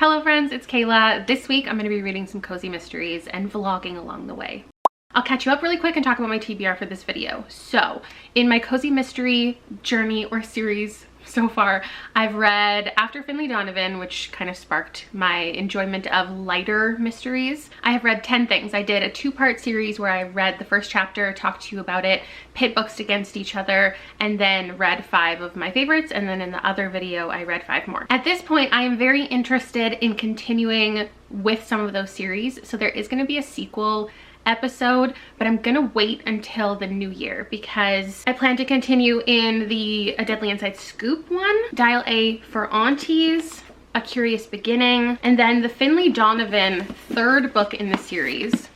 Hello friends, it's Kayla. This week I'm going to be reading some cozy mysteries and vlogging along the way. I'll catch you up really quick and talk about my TBR for this video. So, in my cozy mystery journey or series so far, I've read After Finley Donovan, which kind of sparked my enjoyment of lighter mysteries. I have read 10 things. I did a two-part series where I read the first chapter, talked to you about it, pit books against each other, and then read 5 of my favorites, and then in the other video I read 5 more. At this point, I am very interested in continuing with some of those series, so there is going to be a sequel episode, but I'm gonna wait until the new year because I plan to continue in the A Deadly Inside Scoop one, Dial A for Aunties, A Curious Beginning, and then the Finley Donovan third book in the series,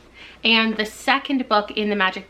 and the second book in the Magic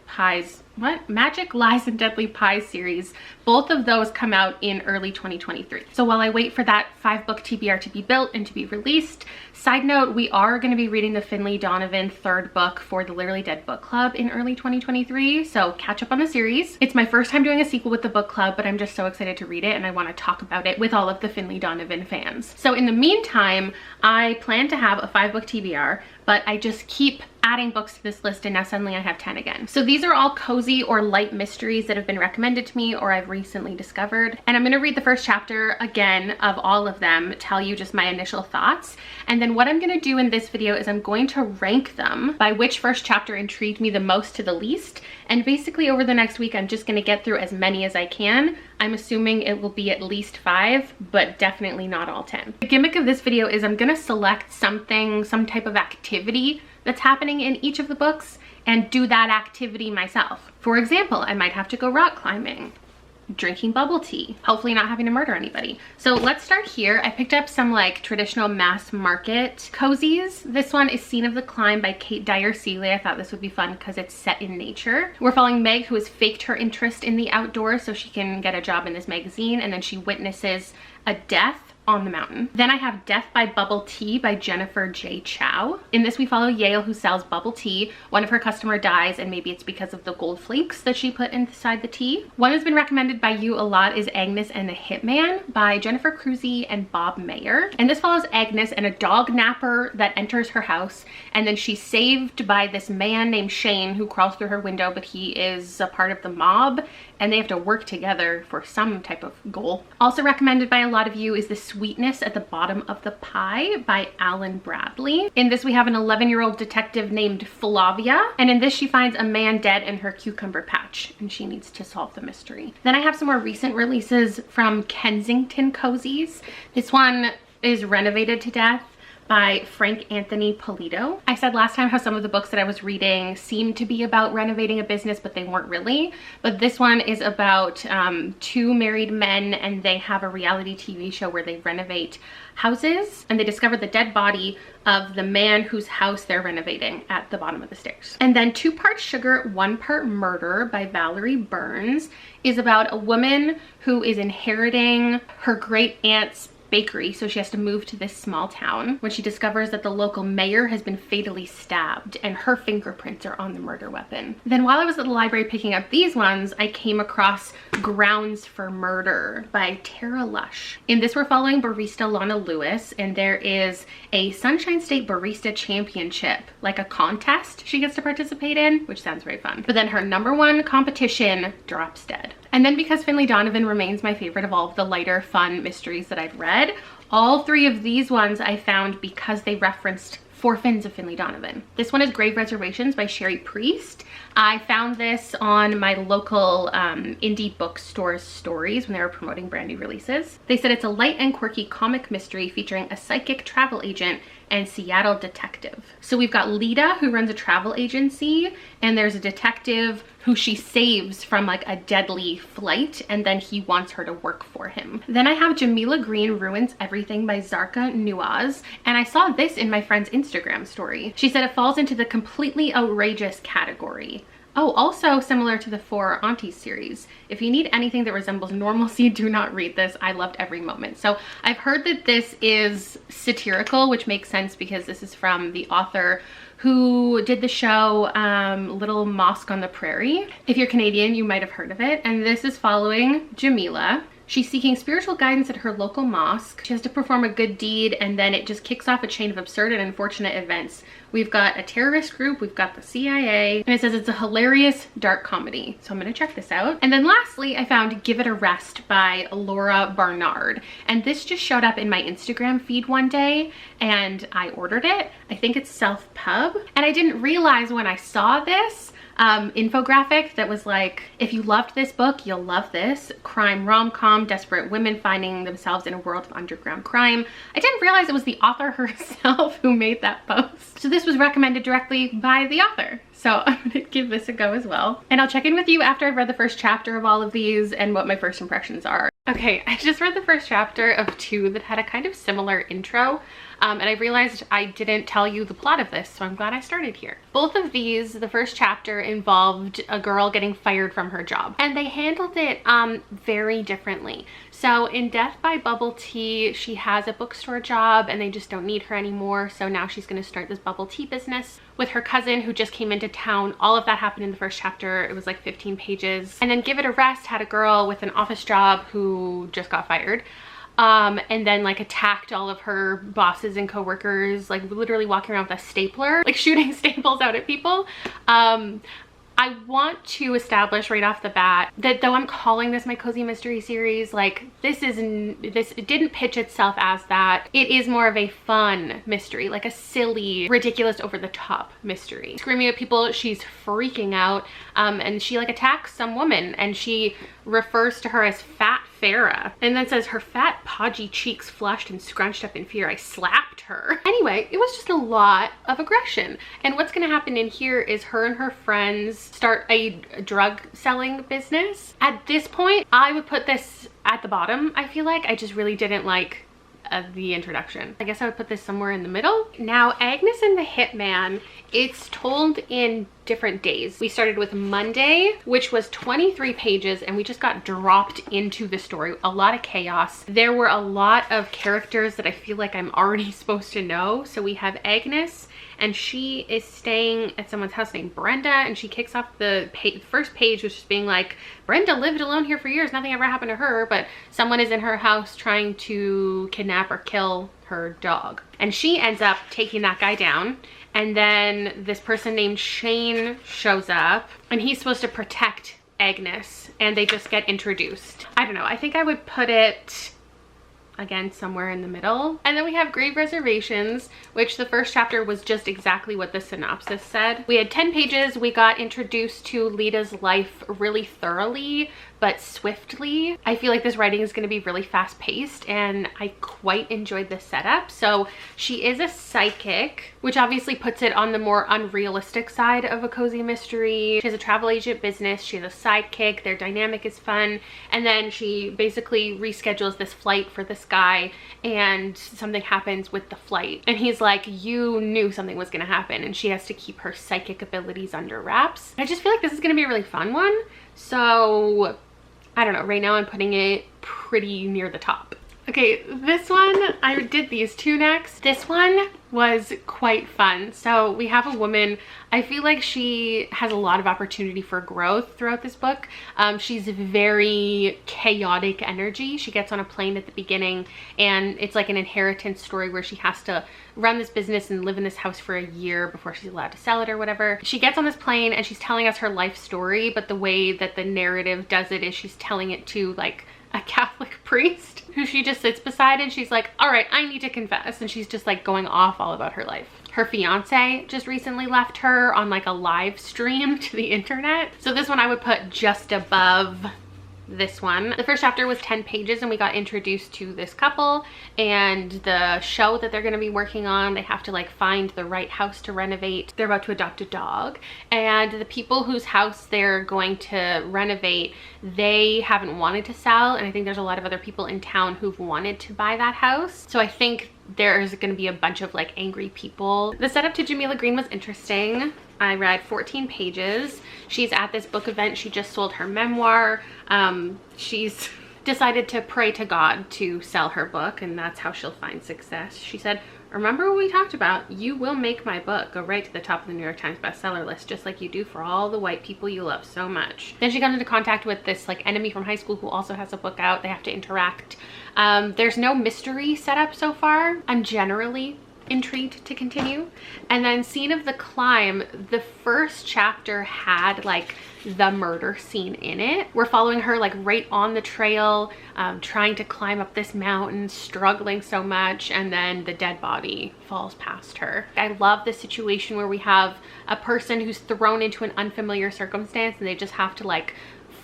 Lies and Deadly Pies series. Both of those come out in early 2023. So while I wait for that 5-book TBR to be built and to be released, side note, we are going to be reading the Finley Donovan third book for the Literally Dead book club in early 2023. So catch up on the series. It's my first time doing a sequel with the book club, but I'm just so excited to read it and I want to talk about it with all of the Finley Donovan fans. So in the meantime, I plan to have a 5-book TBR, but I just keep adding books to this list and now suddenly I have 10 again. So these are all cozy or light mysteries that have been recommended to me or I've recently discovered. And I'm gonna read the first chapter again of all of them, tell you just my initial thoughts. And then what I'm gonna do in this video is I'm going to rank them by which first chapter intrigued me the most to the least. And basically over the next week, I'm just gonna get through as many as I can. I'm assuming it will be at least 5, but definitely not all 10. The gimmick of this video is I'm gonna select something, some type of activity that's happening in each of the books and do that activity myself. For example, I might have to go rock climbing, drinking bubble tea, hopefully not having to murder anybody. So let's start here. I picked up some like traditional mass market cozies. This one is Scene of the Climb by Kate Dyer Seeley. I thought this would be fun because it's set in nature. We're following Meg, who has faked her interest in the outdoors so she can get a job in this magazine, and then she witnesses a death on the mountain. Then I have Death by Bubble Tea by Jennifer J. Chow. In this we follow Yale, who sells bubble tea. One of her customers dies and maybe it's because of the gold flakes that she put inside the tea. One that's been recommended by you a lot is Agnes and the Hitman by Jennifer Cruzy and Bob Mayer. And this follows Agnes and a dog napper that enters her house, and then she's saved by this man named Shane who crawls through her window, but he is a part of the mob and they have to work together for some type of goal. Also recommended by a lot of you is The Sweetness at the Bottom of the Pie by Alan Bradley. In this we have an 11-year-old detective named Flavia, and in this she finds a man dead in her cucumber patch and she needs to solve the mystery. Then I have some more recent releases from Kensington Cozies. This one is Renovated to Death by Frank Anthony Polito. I said last time how some of the books that I was reading seemed to be about renovating a business, but they weren't really. But this one is about 2 married men, and they have a reality TV show where they renovate houses, and they discover the dead body of the man whose house they're renovating at the bottom of the stairs. And then 2-part Sugar, 1-part Murder by Valerie Burns is about a woman who is inheriting her great aunt's bakery, so she has to move to this small town when she discovers that the local mayor has been fatally stabbed and her fingerprints are on the murder weapon. Then while I was at the library picking up these ones, I came across Grounds for Murder by Tara Lush. In this we're following barista Lana Lewis, and there is a Sunshine State Barista Championship, like a contest she gets to participate in, which sounds very fun. But then her #1 competition drops dead. And then because Finley Donovan remains my favorite of all of the lighter, fun mysteries that I've read, all 3 of these ones I found because they referenced 4 Fins of Finley Donovan. This one is Grave Reservations by Sherry Priest. I found this on my local indie bookstore stories when they were promoting brand new releases. They said it's a light and quirky comic mystery featuring a psychic travel agent and Seattle detective. So we've got Lita, who runs a travel agency, and there's a detective who she saves from like a deadly flight, and then he wants her to work for him. Then I have Jameela Green Ruins Everything by Zarka Nuaz, and I saw this in my friend's Instagram story. She said it falls into the completely outrageous category. Oh, also similar to the 4 Aunties series. If you need anything that resembles normalcy, do not read this. I loved every moment. So I've heard that this is satirical, which makes sense because this is from the author who did the show Little Mosque on the Prairie. If you're Canadian, you might have heard of it. And this is following Jameela, She's seeking spiritual guidance at her local mosque. She has to perform a good deed, and then it just kicks off a chain of absurd and unfortunate events. We've got a terrorist group, we've got the CIA, and it says it's a hilarious dark comedy. So I'm gonna check this out. And then lastly, I found Give It a Rest by Laura Barnard. And this just showed up in my Instagram feed one day, and I ordered it. I think it's self-pub. And I didn't realize when I saw this infographic that was like, if you loved this book, you'll love this. Crime rom-com, desperate women finding themselves in a world of underground crime. I didn't realize it was the author herself who made that post. So this was recommended directly by the author. So I'm gonna give this a go as well. And I'll check in with you after I've read the first chapter of all of these and what my first impressions are. Okay, I just read the first chapter of 2 that had a kind of similar intro. And I realized I didn't tell you the plot of this, so I'm glad I started here. Both of these, the first chapter involved a girl getting fired from her job, and they handled it very differently. So in Death by Bubble Tea, she has a bookstore job and they just don't need her anymore, so now she's going to start this bubble tea business with her cousin who just came into town. All of that happened in the first chapter. It was like 15 pages. And then Give It a Rest had a girl with an office job who just got fired. And then like attacked all of her bosses and coworkers, like literally walking around with a stapler, like shooting staples out at people. I want to establish right off the bat that though I'm calling this my cozy mystery series, like it didn't pitch itself as that. It is more of a fun mystery, like a silly, ridiculous, over the top mystery. Screaming at people, she's freaking out, and she like attacks some woman and she refers to her as Fat Farah, and then says her fat podgy cheeks flushed and scrunched up in fear. I slapped her. Anyway, it was just a lot of aggression. And what's gonna happen in here is her and her friends start a drug selling business. At this point, I would put this at the bottom. I feel like I just really didn't like the introduction. I guess I would put this somewhere in the middle. Now, Agnes and the Hitman, it's told in different days. We started with Monday, which was 23 pages, and we just got dropped into the story. A lot of chaos. There were a lot of characters that I feel like I'm already supposed to know. So we have Agnes, and she is staying at someone's house named Brenda, and she kicks off the first page with just being like, Brenda lived alone here for years, nothing ever happened to her, but someone is in her house trying to kidnap or kill her dog. And she ends up taking that guy down, and then this person named Shane shows up, and he's supposed to protect Agnes, and they just get introduced. I don't know, I think I would put it again somewhere in the middle. And then we have Grave Reservations, which the first chapter was just exactly what the synopsis said. We had 10 pages. We got introduced to Lita's life really thoroughly but swiftly. I feel like this writing is going to be really fast paced, and I quite enjoyed the setup. So she is a psychic, which obviously puts it on the more unrealistic side of a cozy mystery. She has a travel agent business, she has a sidekick, their dynamic is fun, and then she basically reschedules this flight for this guy, and something happens with the flight, and he's like, you knew something was going to happen, and she has to keep her psychic abilities under wraps. I just feel like this is going to be a really fun one. So I don't know, right now I'm putting it pretty near the top. Okay, this one, I did these 2 next. This one was quite fun. So we have a woman, I feel like she has a lot of opportunity for growth throughout this book. She's very chaotic energy. She gets on a plane at the beginning, and it's like an inheritance story where she has to run this business and live in this house for a year before she's allowed to sell it or whatever. She gets on this plane and she's telling us her life story, but the way that the narrative does it is she's telling it to like a Catholic priest who she just sits beside, and she's like, all right, I need to confess, and she's just like going off all about her life. Her fiance just recently left her on like a live stream to the internet. So this one I would put just above this one. The first chapter was 10 pages, and we got introduced to this couple and the show that they're going to be working on. They have to like find the right house to renovate. They're about to adopt a dog, and the people whose house they're going to renovate, they haven't wanted to sell, and I think there's a lot of other people in town who've wanted to buy that house. So I think there's going to be a bunch of like angry people. The setup to Jameela Green was interesting. I read 14 pages. She's at this book event. She just sold her memoir. She's decided to pray to God to sell her book, and that's how she'll find success. She said remember what we talked about? You will make my book go right to the top of the New York Times bestseller list, just like you do for all the white people you love so much. Then she comes into contact with this like enemy from high school who also has a book out. They have to interact. There's no mystery set up so far. I'm generally intrigued to continue. And then Scene of the Climb, the first chapter had like the murder scene in it. We're following her like right on the trail, trying to climb up this mountain, struggling so much, and then the dead body falls past her. I love the situation where we have a person who's thrown into an unfamiliar circumstance and they just have to like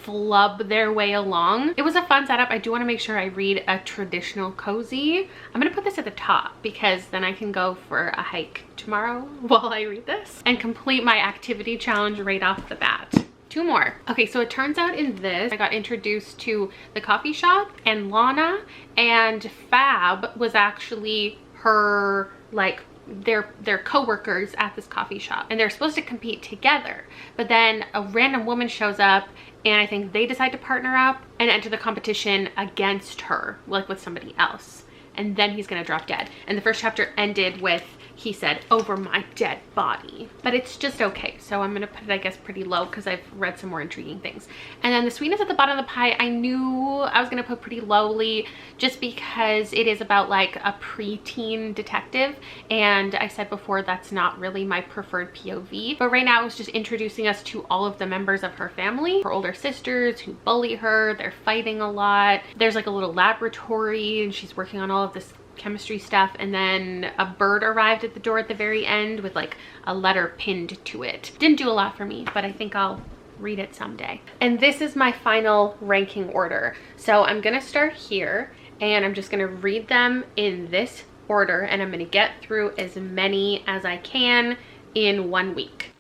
flub their way along. It was a fun setup. I do want to make sure I read a traditional cozy. I'm gonna put this at the top because then I can go for a hike tomorrow while I read this and complete my activity challenge right off the bat. 2 more. Okay, so it turns out in this, I got introduced to the coffee shop, and Lana and Fab was actually her, like, they're co-workers at this coffee shop, and they're supposed to compete together. But then a random woman shows up, and I think they decide to partner up and enter the competition against her, like with somebody else. And then he's gonna drop dead. And the first chapter ended with, he said, "Over my dead body." But it's just okay. So I'm gonna put it, I guess, pretty low because I've read some more intriguing things. And then The Sweetness at the Bottom of the Pie, I knew I was gonna put pretty lowly just because it is about like a preteen detective. And I said before, that's not really my preferred POV. But right now it was just introducing us to all of the members of her family, her older sisters who bully her. They're fighting a lot. There's like a little laboratory and she's working on all of this chemistry stuff, and then a bird arrived at the door at the very end with like a letter pinned to it. Didn't do a lot for me, but I think I'll read it someday. And this is my final ranking order. So I'm gonna start here and I'm just gonna read them in this order, and I'm gonna get through as many as I can in 1 week.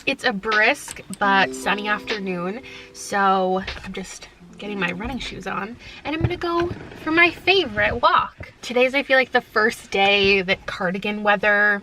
It's a brisk but sunny afternoon, so I'm just getting my running shoes on and I'm gonna go for my favorite walk. Today's, I feel like, the first day that cardigan weather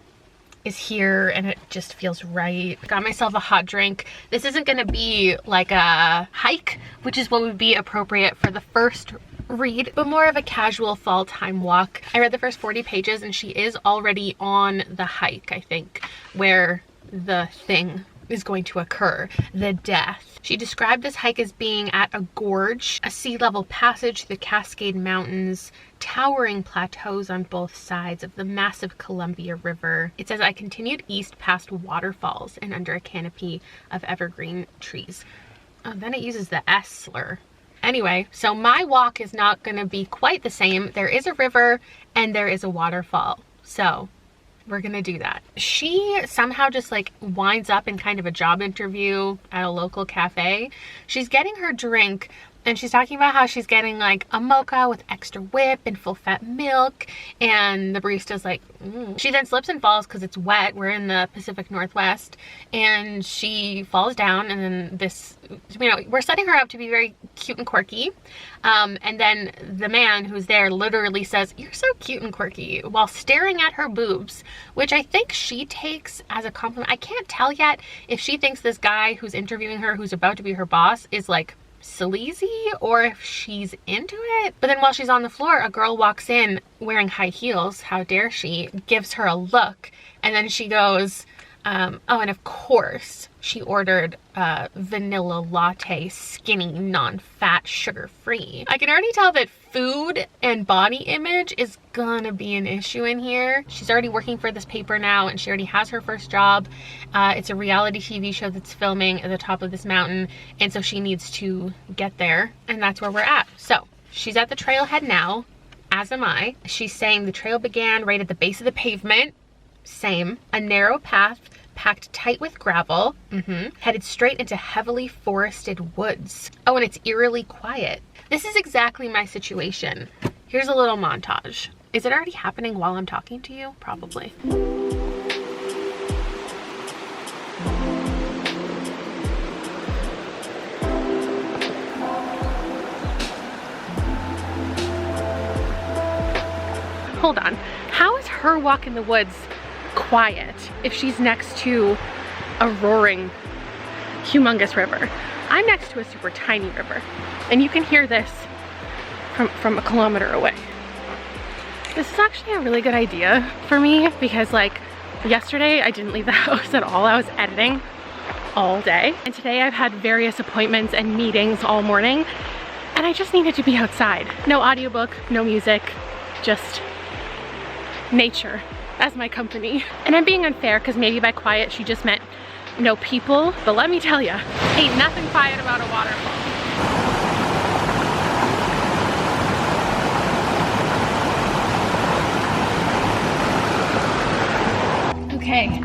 is here and it just feels right. Got myself a hot drink. This isn't gonna be like a hike, which is what would be appropriate for the first read, but more of a casual fall time walk. I read the first 40 pages and she is already on the hike, I think, where the thing is going to occur, the death. She described this hike as being at a gorge, a sea level passage through the Cascade Mountains, towering plateaus on both sides of the massive Columbia River. It says, "I continued east past waterfalls and under a canopy of evergreen trees." Oh, then it uses the S slur. Anyway, so my walk is not gonna be quite the same. There is a river and there is a waterfall. So we're gonna do that. She somehow just like winds up in kind of a job interview at a local cafe. She's getting her drink and she's talking about how she's getting like a mocha with extra whip and full fat milk, and the barista's like, She then slips and falls because it's wet. We're in the Pacific Northwest, and she falls down, and then this, you know, we're setting her up to be very cute and quirky. And then the man who's there literally says, "You're so cute and quirky," while staring at her boobs, which I think she takes as a compliment. I can't tell yet if she thinks this guy who's interviewing her, who's about to be her boss, is like sleazy or if she's into it. But then while she's on the floor, a girl walks in wearing high heels, how dare she, gives her a look, and then she goes, oh, and of course she ordered vanilla latte, skinny, non-fat, sugar-free. I can already tell that food and body image is gonna be an issue in here. She's already working for this paper now, and she already has her first job. It's a reality TV show that's filming at the top of this mountain, and so she needs to get there, and that's where we're at. So she's at the trailhead now, as am I. She's saying the trail began right at the base of the pavement. Same. A narrow path packed tight with gravel, headed straight into heavily forested woods. Oh, and it's eerily quiet. This is exactly my situation. Here's a little montage. Is it already happening while I'm talking to you? Probably. Hold on. How is her walk in the woods quiet if she's next to a roaring, humongous river? I'm next to a super tiny river, and you can hear this from a kilometer away. This is actually a really good idea for me because like yesterday I didn't leave the house at all. I was editing all day. And today I've had various appointments and meetings all morning and I just needed to be outside. No audiobook, no music, just nature as my company. And I'm being unfair because maybe by quiet she just meant no people. But let me tell ya, ain't nothing quiet about a waterfall. Okay,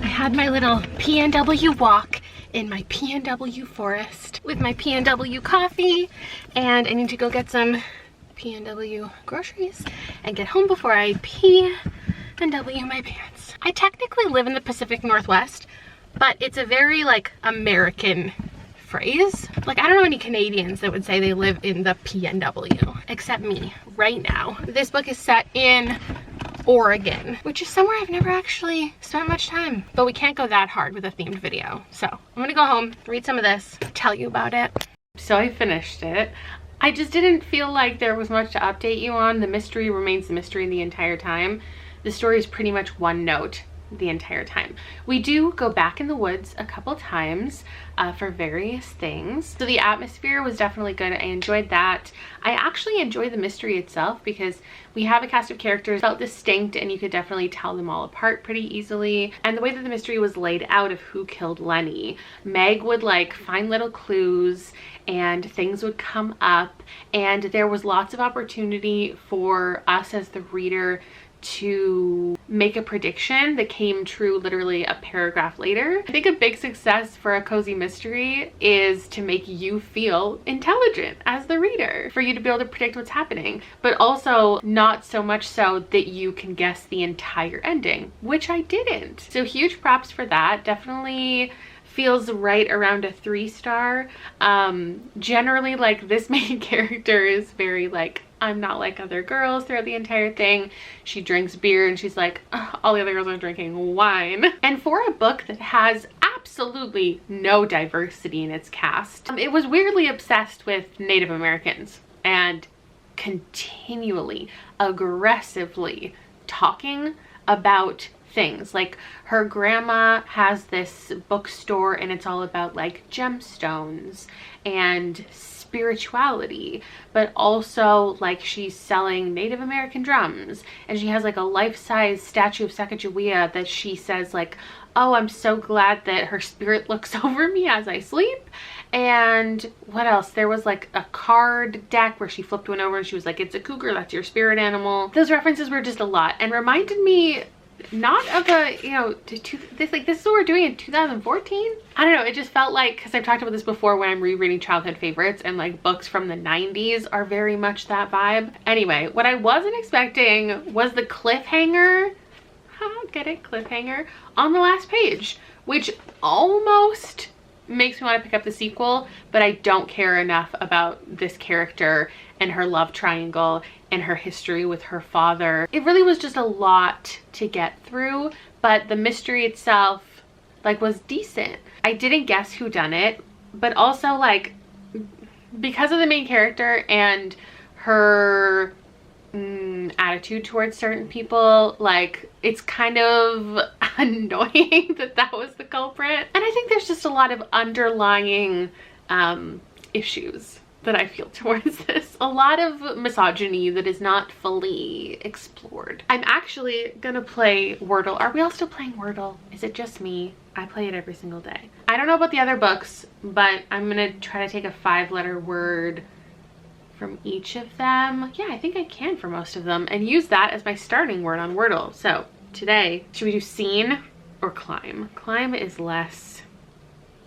I had my little PNW walk in my PNW forest with my PNW coffee, and I need to go get some PNW groceries and get home before I pee and W my pants. I technically live in the Pacific Northwest, but it's a very like American phrase. Like I don't know any Canadians that would say they live in the PNW, except me right now. This book is set in Oregon, which is somewhere I've never actually spent much time, but we can't go that hard with a themed video. So I'm gonna go home, read some of this, tell you about it. So I finished it. I just didn't feel like there was much to update you on. The mystery remains the mystery the entire time. The story is pretty much one note the entire time. We do go back in the woods a couple times for various things. So the atmosphere was definitely good. I enjoyed that. I actually enjoy the mystery itself because we have a cast of characters felt distinct and you could definitely tell them all apart pretty easily. And the way that the mystery was laid out of who killed Lenny, Meg would like find little clues and things would come up, and there was lots of opportunity for us as the reader to make a prediction that came true literally a paragraph later. I think a big success for a cozy mystery is to make you feel intelligent as the reader, for you to be able to predict what's happening, but also not so much so that you can guess the entire ending, which I didn't. So huge props for that. Definitely feels right around a 3-star. Generally, like, this main character is very like, I'm not like other girls throughout the entire thing. She drinks beer and she's like, all the other girls are drinking wine. And for a book that has absolutely no diversity in its cast, it was weirdly obsessed with Native Americans and continually, aggressively talking about things. Like her grandma has this bookstore and it's all about like gemstones and spirituality, but also like she's selling Native American drums, and she has like a life-size statue of Sacagawea that she says like, oh, I'm so glad that her spirit looks over me as I sleep. And what else? There was like a card deck where she flipped one over and she was like, it's a cougar, that's your spirit animal. Those references were just a lot and reminded me not of a, you know, this is what we're doing in 2014. I don't know, it just felt like, because I've talked about this before when I'm rereading childhood favorites, and like books from the 90s are very much that vibe. Anyway, what I wasn't expecting was the cliffhanger, get it, cliffhanger, on the last page, which almost makes me want to pick up the sequel, but I don't care enough about this character and her love triangle and her history with her father. It really was just a lot to get through, but the mystery itself like was decent. I didn't guess who done it, but also like because of the main character and her attitude towards certain people, like it's kind of annoying that that was the culprit. And I think there's just a lot of underlying issues that I feel towards this. A lot of misogyny that is not fully explored. I'm actually gonna play Wordle. Are we all still playing Wordle? Is it just me? I play it every single day. I don't know about the other books, but I'm gonna try to take a 5-letter word from each of them. Yeah, I think I can for most of them, and use that as my starting word on Wordle. So today, should we do scene or climb? Climb is less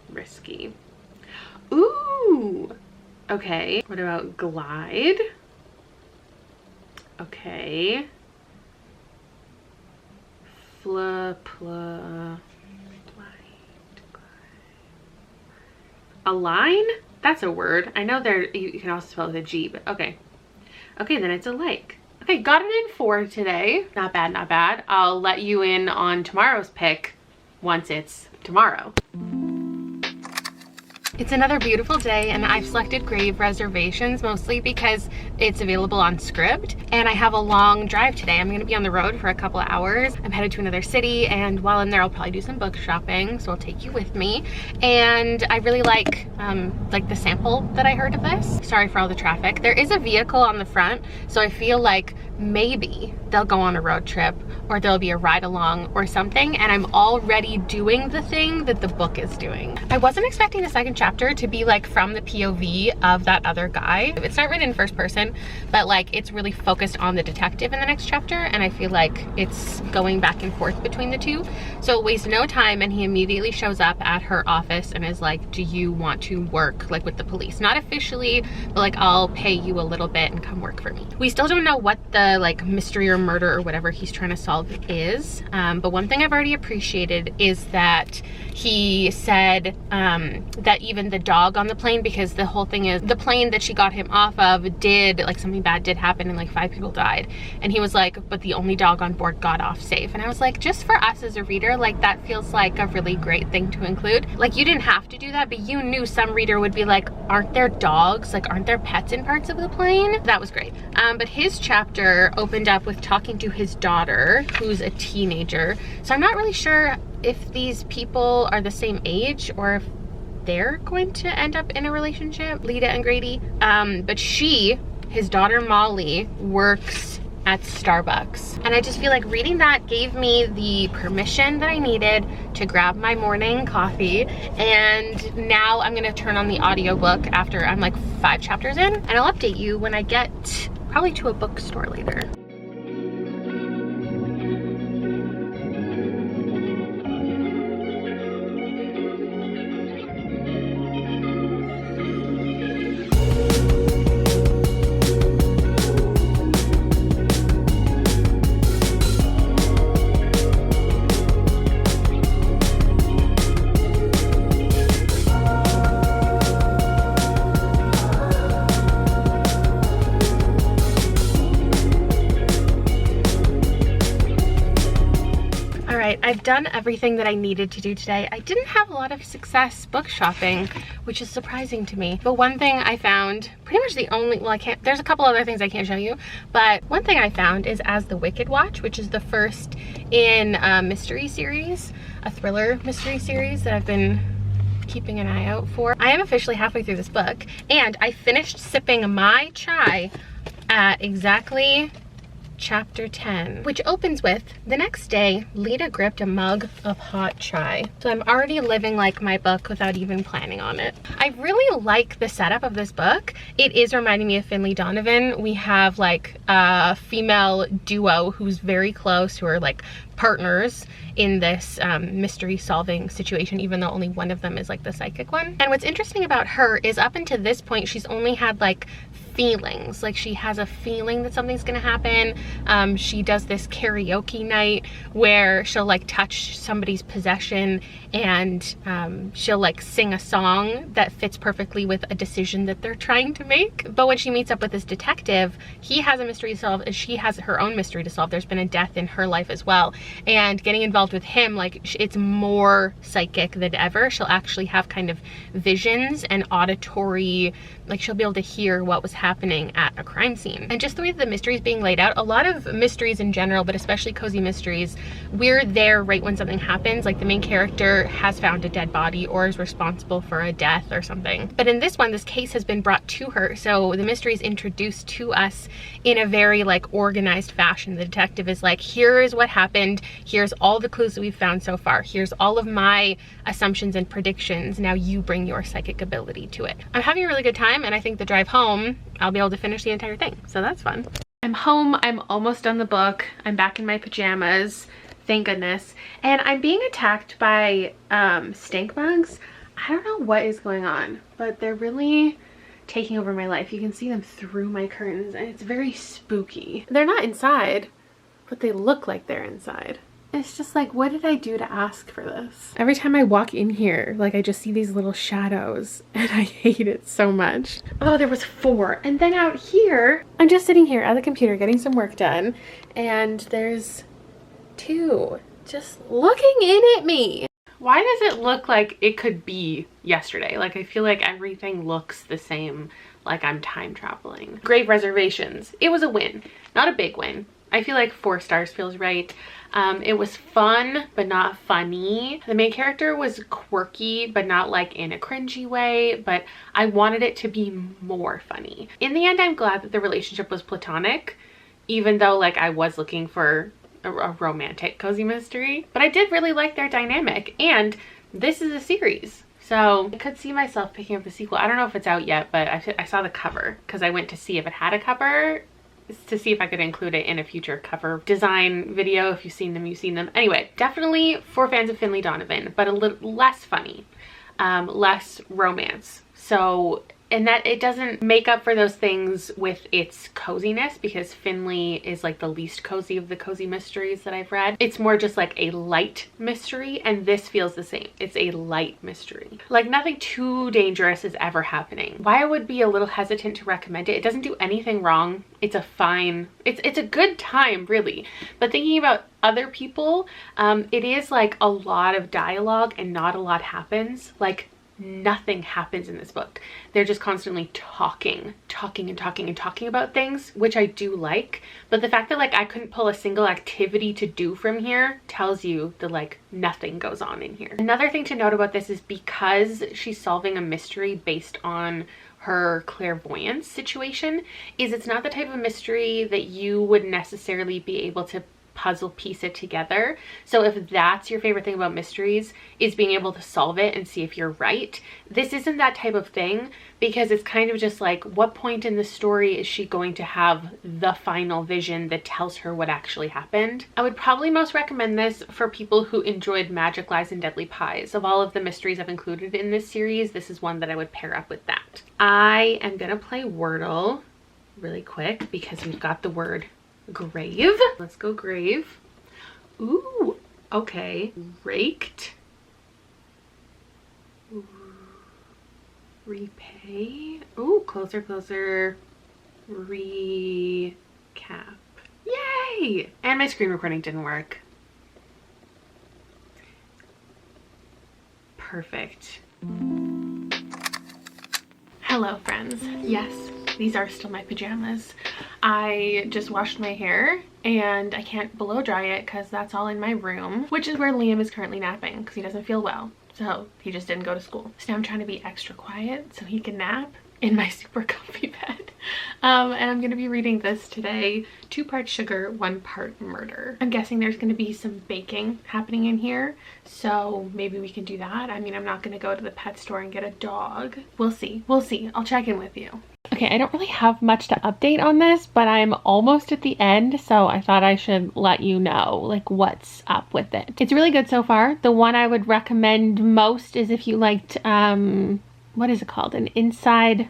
risky. Ooh, okay. What about glide? Okay. Align? That's a word. I know there you can also spell it with a G, but okay. Okay, then it's a like. Okay, got it in 4 today. Not bad, not bad. I'll let you in on tomorrow's pick once it's tomorrow. It's another beautiful day and I've selected Grave Reservations mostly because it's available on Scribd, and I have a long drive today. I'm gonna be on the road for a couple of hours. I'm headed to another city, and while I'm there I'll probably do some book shopping, so I'll take you with me. And I really like the sample that I heard of this. Sorry for all the traffic. There is a vehicle on the front, so I feel like maybe they'll go on a road trip or there'll be a ride along or something, and I'm already doing the thing that the book is doing. I wasn't expecting the second chapter to be like from the POV of that other guy. It's not written in first person, but like it's really focused on the detective in the next chapter, and I feel like it's going back and forth between the two. So it wastes no time, and he immediately shows up at her office and is like, do you want to work like with the police? Not officially, but like I'll pay you a little bit and come work for me. We still don't know what the like mystery or murder or whatever he's trying to solve is, but one thing I've already appreciated is that he said that even the dog on the plane, because the whole thing is the plane that she got him off of did, like, something bad did happen and like 5 people died, and he was like, but the only dog on board got off safe. And I was like, just for us as a reader, like that feels like a really great thing to include. Like, you didn't have to do that, but you knew some reader would be like, aren't there dogs, like aren't there pets in parts of the plane? That was great. But his chapter opened up with talking to his daughter, who's a teenager. So I'm not really sure if these people are the same age or if they're going to end up in a relationship, Lita and Grady. But his daughter Molly, works at Starbucks. And I just feel like reading that gave me the permission that I needed to grab my morning coffee. And now I'm gonna turn on the audiobook after I'm like 5 chapters in, and I'll update you when I get probably to a bookstore later. I've done everything that I needed to do today. I didn't have a lot of success book shopping, which is surprising to me. But one thing I found, pretty much the only, well, there's a couple other things I can't show you, but one thing I found is As the Wicked Watch, which is the first in a mystery series, a thriller mystery series that I've been keeping an eye out for. I am officially halfway through this book, and I finished sipping my chai at exactly chapter 10, which opens with, the next day, Lita gripped a mug of hot chai. So I'm already living like my book without even planning on it. I really like the setup of this book. It is reminding me of Finley Donovan. We have like a female duo who's very close, who are like partners in this mystery solving situation, even though only one of them is like the psychic one. And what's interesting about her is up until this point, she's only had like feelings. Like, she has a feeling that something's gonna happen. She does this karaoke night where she'll like touch somebody's possession, and she'll like sing a song that fits perfectly with a decision that they're trying to make. But when she meets up with this detective, he has a mystery to solve and she has her own mystery to solve. There's been a death in her life as well, and getting involved with him, like, it's more psychic than ever. She'll actually have kind of visions and auditory, like she'll be able to hear what was happening at a crime scene. And just the way that the mystery is being laid out, a lot of mysteries in general, but especially cozy mysteries, we're there right when something happens. Like, the main character has found a dead body or is responsible for a death or something. But in this one, this case has been brought to her, so the mystery is introduced to us in a very like organized fashion. The detective is like, here is what happened, here's all the clues that we've found so far, here's all of my assumptions and predictions, now you bring your psychic ability to it. I'm having a really good time, and I think the drive home I'll be able to finish the entire thing, so that's fun. I'm home, I'm almost done the book, I'm back in my pajamas, thank goodness, and I'm being attacked by stink bugs. I don't know what is going on, but they're really taking over my life. You can see them through my curtains, and it's very spooky. They're not inside, but they look like they're inside. It's just like, what did I do to ask for this? Every time I walk in here, like, I just see these little shadows, and I hate it so much. Oh, there was 4. And then out here, I'm just sitting here at the computer getting some work done, and there's 2 just looking in at me. Why does it look like it could be yesterday? Like, I feel like everything looks the same, like I'm time traveling. Grave Reservations. It was a win, not a big win. I feel like 4 stars feels right. It was fun, but not funny. The main character was quirky, but not like in a cringy way, but I wanted it to be more funny. In the end, I'm glad that the relationship was platonic, even though like I was looking for a romantic cozy mystery, but I did really like their dynamic, and this is a series. So I could see myself picking up the sequel. I don't know if it's out yet, but I saw the cover because I went to see if it had a cover, to see if I could include it in a future cover design video. If you've seen them, you've seen them. Anyway, definitely for fans of Finley Donovan, but a little less funny, less romance. So, and that it doesn't make up for those things with its coziness, because Finley is like the least cozy of the cozy mysteries that I've read. It's more just like a light mystery, and this feels the same. It's a light mystery. Like nothing too dangerous is ever happening. Why I would be a little hesitant to recommend it, it doesn't do anything wrong. It's a fine, it's a good time really. But thinking about other people, it is like a lot of dialogue and not a lot happens. Like nothing happens in this book. They're just constantly talking about things, which I do like. But the fact that like I couldn't pull a single activity to do from here tells you that like nothing goes on in here. Another thing to note about this is because she's solving a mystery based on her clairvoyance situation, is it's not the type of mystery that you would necessarily be able to puzzle piece it together. So if that's your favorite thing about mysteries, is being able to solve it and see if you're right, this isn't that type of thing, because it's kind of just like, what point in the story is she going to have the final vision that tells her what actually happened? I would probably most recommend this for people who enjoyed Magic, Lies, and Deadly Pies. Of all of the mysteries I've included in this series, this is one that I would pair up with that. I am gonna play Wordle really quick because we've got the word grave. Let's go grave. Ooh, okay. Raked. Ooh. Repay. Ooh, closer, closer. Recap. Yay! And my screen recording didn't work. Perfect. Hello, friends. Yes, these are still my pajamas. I just washed my hair and I can't blow dry it because that's all in my room, which is where Liam is currently napping because he doesn't feel well. So he just didn't go to school. So now I'm trying to be extra quiet so he can nap in my super comfy bed. And I'm going to be reading this today. 2 parts sugar, 1 part murder. I'm guessing there's going to be some baking happening in here, so maybe we can do that. I mean, I'm not going to go to the pet store and get a dog. We'll see. We'll see. I'll check in with you. Okay, I don't really have much to update on this, but I'm almost at the end, so I thought I should let you know, like, what's up with it. It's really good so far. The one I would recommend most is if you liked, what is it called? An Inside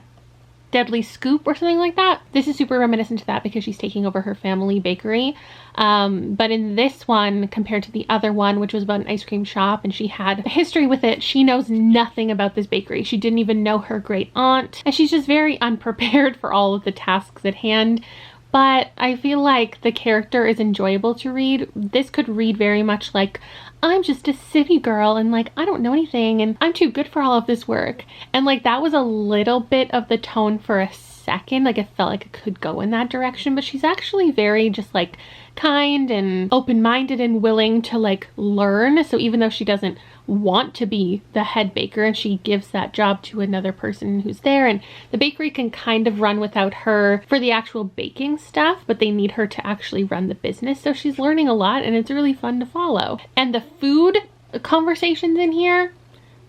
Deadly Scoop or something like that. This is super reminiscent to that because she's taking over her family bakery. But in this one, compared to the other one, which was about an ice cream shop and she had a history with it, she knows nothing about this bakery. She didn't even know her great aunt, and she's just very unprepared for all of the tasks at hand. But I feel like the character is enjoyable to read. This could read very much like, I'm just a city girl and like I don't know anything and I'm too good for all of this work. And like that was a little bit of the tone for a second. Like it felt like it could go in that direction, but she's actually very just like kind and open-minded and willing to like learn. So even though she doesn't want to be the head baker and she gives that job to another person who's there, and the bakery can kind of run without her for the actual baking stuff, but they need her to actually run the business. So she's learning a lot and it's really fun to follow. And the food conversations in here,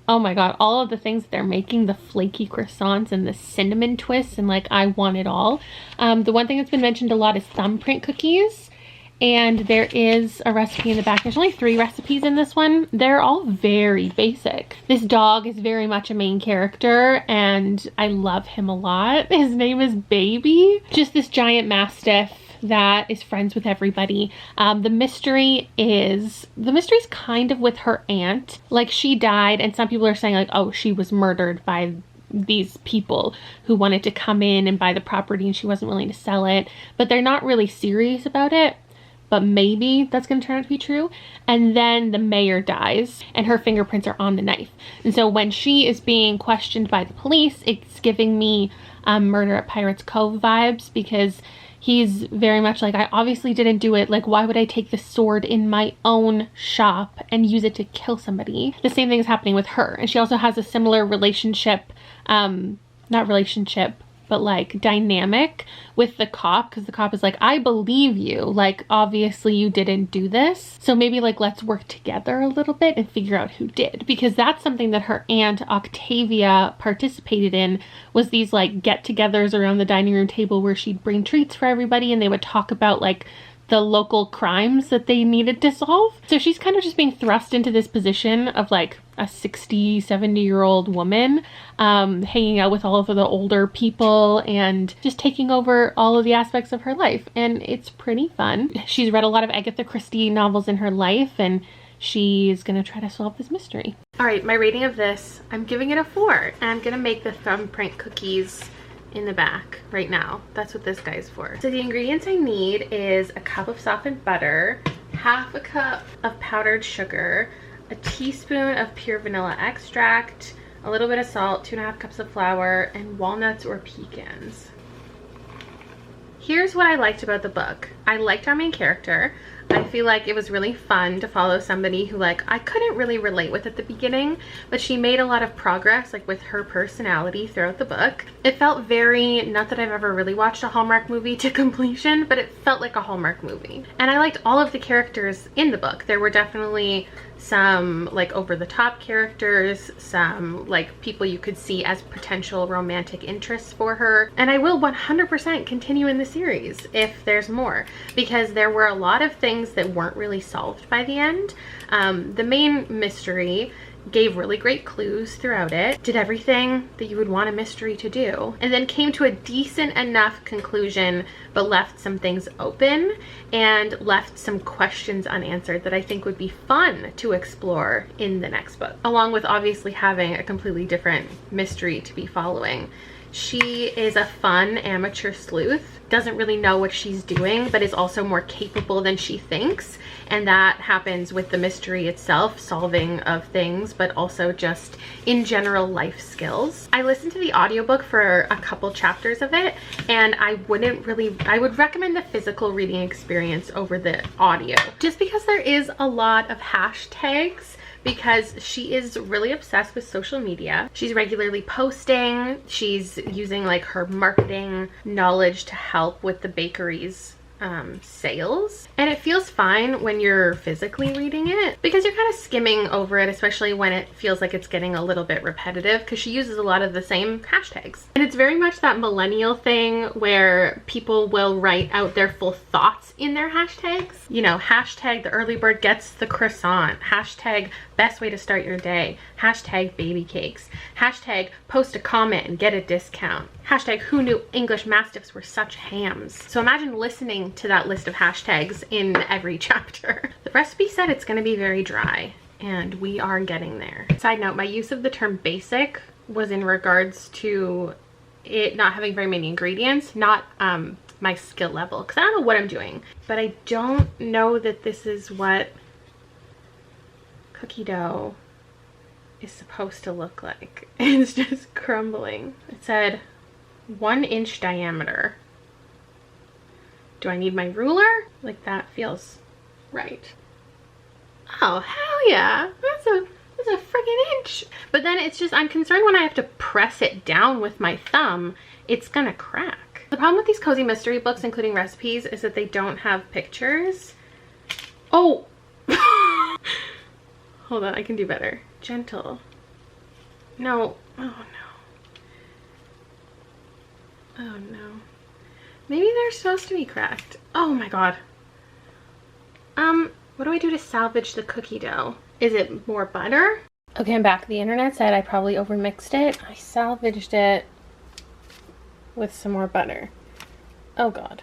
oh my god, all of the things that they're making, the flaky croissants and the cinnamon twists, and like I want it all. The one thing that's been mentioned a lot is thumbprint cookies. And there is a recipe in the back. There's only 3 recipes in this one. They're all very basic. This dog is very much a main character and I love him a lot. His name is Baby. Just this giant mastiff that is friends with everybody. The mystery is kind of with her aunt. Like she died and some people are saying like, oh, she was murdered by these people who wanted to come in and buy the property and she wasn't willing to sell it. But they're not really serious about it. but maybe that's going to turn out to be true. And then the mayor dies and her fingerprints are on the knife. And so when she is being questioned by the police, it's giving me Murder at Pirates Cove vibes, because he's very much like, I obviously didn't do it. Like, why would I take the sword in my own shop and use it to kill somebody? The same thing is happening with her. And she also has a similar relationship, not relationship, but like dynamic with the cop, because the cop is like, I believe you, like obviously you didn't do this, so maybe like let's work together a little bit and figure out who did. Because that's something that her aunt Octavia participated in, was these like get-togethers around the dining room table where she'd bring treats for everybody and they would talk about like the local crimes that they needed to solve. So she's kind of just being thrust into this position of like a 60, 70-year-old woman, hanging out with all of the older people and just taking over all of the aspects of her life. And it's pretty fun. She's read a lot of Agatha Christie novels in her life, and she's gonna try to solve this mystery. All right, my rating of this, I'm giving it a 4. And I'm gonna make the thumbprint cookies in the back right now. That's what this guy's for. So the ingredients I need is a cup of softened butter, half a cup of powdered sugar, a teaspoon of pure vanilla extract, a little bit of salt, 2.5 cups of flour, and walnuts or pecans. Here's what I liked about the book. I liked our main character. I feel like it was really fun to follow somebody who like I couldn't really relate with at the beginning, but she made a lot of progress like with her personality throughout the book. It felt very, not that I've ever really watched a Hallmark movie to completion, but it felt like a Hallmark movie. And I liked all of the characters in the book. There were definitely some like over-the-top characters, some like people you could see as potential romantic interests for her. And I will 100% continue in the series if there's more, because there were a lot of things that weren't really solved by the end. The main mystery gave really great clues throughout it, did everything that you would want a mystery to do, and then came to a decent enough conclusion, but left some things open and left some questions unanswered that I think would be fun to explore in the next book, along with obviously having a completely different mystery to be following. She is a fun amateur sleuth, doesn't really know what she's doing, but is also more capable than she thinks. And that happens with the mystery itself, solving of things, but also just in general life skills. I listened to the audiobook for a couple chapters of it, and I would recommend the physical reading experience over the audio, just because there is a lot of hashtags, because she is really obsessed with social media. She's regularly posting. She's using like her marketing knowledge to help with the bakery's sales, and it feels fine when you're physically reading it because you're kind of skimming over it, especially when it feels like it's getting a little bit repetitive, because she uses a lot of the same hashtags. And it's very much that millennial thing where people will write out their full thoughts in their hashtags. You know, hashtag the early bird gets the croissant, hashtag best way to start your day, hashtag baby cakes, hashtag post a comment and get a discount, hashtag who knew English Mastiffs were such hams. So imagine listening to that list of hashtags in every chapter. The recipe said it's going to be very dry, and we are getting there. Side note, my use of the term basic was in regards to it not having very many ingredients, not my skill level, because I don't know what I'm doing, but I don't know that this is what cookie dough is supposed to look like. It's just crumbling. It said 1-inch diameter. Do I need my ruler? Like, that feels right. Oh, hell yeah. That's a friggin' inch. But then it's just, I'm concerned when I have to press it down with my thumb, it's gonna crack. The problem with these cozy mystery books, including recipes, is that they don't have pictures. Oh! Hold on, I can do better. Gentle. No. Oh no. Oh no. Maybe they're supposed to be cracked. Oh my god. What do I do to salvage the cookie dough? Is it more butter? Okay, I'm back. The internet said I probably overmixed it. I salvaged it with some more butter. Oh god.